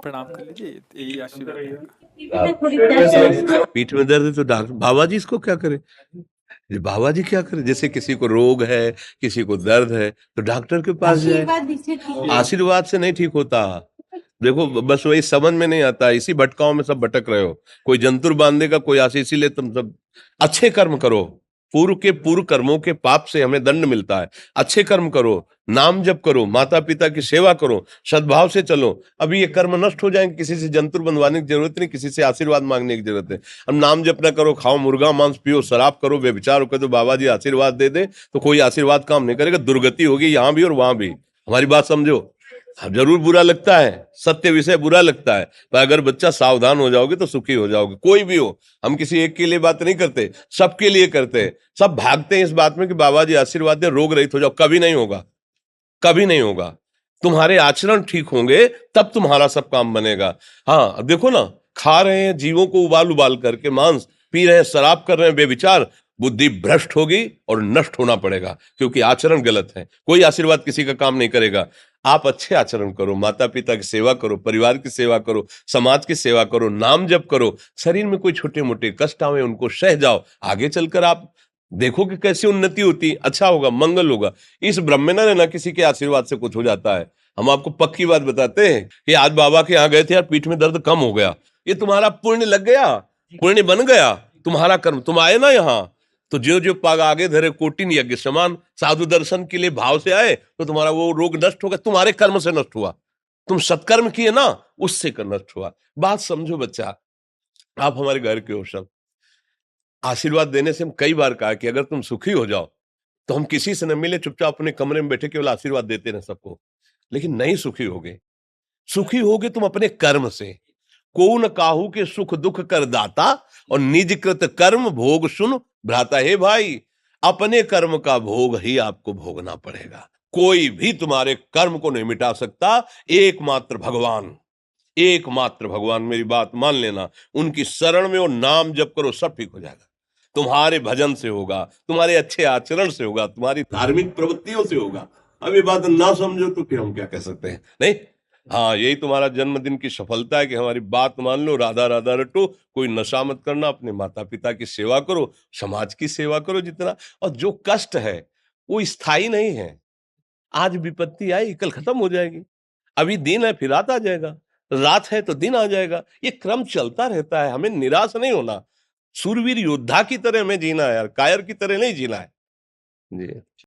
प्रणाम कर लीजिए, यही आशीर्वाद रहेगा। पीठ में दर्द है तो डॉक्टर बाबा जी इसको क्या करे, ये बाबा जी क्या करे। जैसे किसी को रोग है, किसी को दर्द है तो डॉक्टर के पास जाए, आशीर्वाद से नहीं ठीक होता। देखो बस वही समझ में नहीं आता, इसी भटकाओं में सब भटक रहे हो। कोई जंतुर बांधेगा, कोई आशीष, इसीलिए तुम सब अच्छे कर्म करो। पूर्व के पूर्व कर्मों के पाप से हमें दंड मिलता है। अच्छे कर्म करो, नाम जप करो, माता पिता की सेवा करो, सद्भाव से चलो। अभी ये कर्म नष्ट हो जाएंगे, किसी से जंतुर बंधवाने की जरूरत नहीं, किसी से आशीर्वाद मांगने की जरूरत है। अब नाम जप ना करो, खाओ मुर्गा मांस, पियो शराब, करो व्यभिचार करो, तो बाबा जी आशीर्वाद दे दे तो कोई आशीर्वाद काम नहीं करेगा। दुर्गति होगी यहाँ भी और वहां भी। हमारी बात समझो। अब जरूर बुरा लगता है, सत्य विषय बुरा लगता है, पर अगर बच्चा सावधान हो जाओगे तो सुखी हो जाओगे। कोई भी हो, हम किसी एक के लिए बात नहीं करते, सबके लिए करते हैं। सब भागते हैं इस बात में कि बाबा जी आशीर्वाद दे, रोग रहित हो जाओ। कभी नहीं होगा, कभी नहीं होगा। तुम्हारे आचरण ठीक होंगे तब तुम्हारा सब काम बनेगा। हाँ अब देखो ना, खा रहे हैं जीवों को उबाल उबाल करके मांस, पी रहे हैं शराब, कर रहे हैं बेविचार, बुद्धि भ्रष्ट होगी और नष्ट होना पड़ेगा, क्योंकि आचरण गलत है। कोई आशीर्वाद किसी का काम नहीं करेगा। आप अच्छे आचरण करो, माता पिता की सेवा करो, परिवार की सेवा करो, समाज की सेवा करो, नाम जप करो। शरीर में कोई छोटे मोटे कष्ट आवे उनको सह जाओ, आगे चलकर आप देखो कि कैसी उन्नति होती, अच्छा होगा, मंगल होगा। इस ब्रह्म में ना किसी के आशीर्वाद से कुछ हो जाता है। हम आपको पक्की बात बताते हैं कि आज बाबा के यहाँ गए थे यार, पीठ में दर्द कम हो गया। ये तुम्हारा पुण्य लग गया, पुण्य बन गया, तुम्हारा कर्म। तुम आए ना यहाँ, तो जो जो पाग आगे धरे कोटिन यज्ञ समान, साधु दर्शन के लिए भाव से आए तो तुम्हारा वो रोग नष्ट हो गया, तुम्हारे कर्म से नष्ट हुआ। तुम सत्कर्म किए ना, उससे कर नष्ट हुआ। बात समझो बच्चा, आप हमारे घर के हो सब। आशीर्वाद देने से हम कई बार कहा कि अगर तुम सुखी हो जाओ तो हम किसी से न मिले, चुपचाप अपने कमरे में बैठे केवल आशीर्वाद देते रहे सबको। लेकिन नहीं सुखी होगे, सुखी होगे तुम अपने कर्म से। को न काहू के सुख दुख कर दाता, और निज कृत कर्म भोग सुन भ्राता। हे भाई, अपने कर्म का भोग ही आपको भोगना पड़ेगा। कोई भी तुम्हारे कर्म को नहीं मिटा सकता, एकमात्र भगवान। एकमात्र भगवान, मेरी बात मान लेना। उनकी शरण में और नाम जप करो, सब ठीक हो जाएगा। तुम्हारे भजन से होगा, तुम्हारे अच्छे आचरण से होगा, तुम्हारी धार्मिक प्रवृत्तियों से होगा। अब ये बात ना समझो तो फिर हम क्या कह सकते हैं। नहीं, हाँ यही तुम्हारा जन्मदिन की सफलता है कि हमारी बात मान लो, राधा राधा रटो, कोई नशा मत करना, अपने माता पिता की सेवा करो, समाज की सेवा करो जितना। और जो कष्ट है वो स्थायी नहीं है। आज विपत्ति आई, कल खत्म हो जाएगी। अभी दिन है, फिर रात आ जाएगा, रात है तो दिन आ जाएगा। ये क्रम चलता रहता है, हमें निराश नहीं होना। सूरवीर योद्धा की तरह हमें जीना है यार, कायर की तरह नहीं जीना है। जी।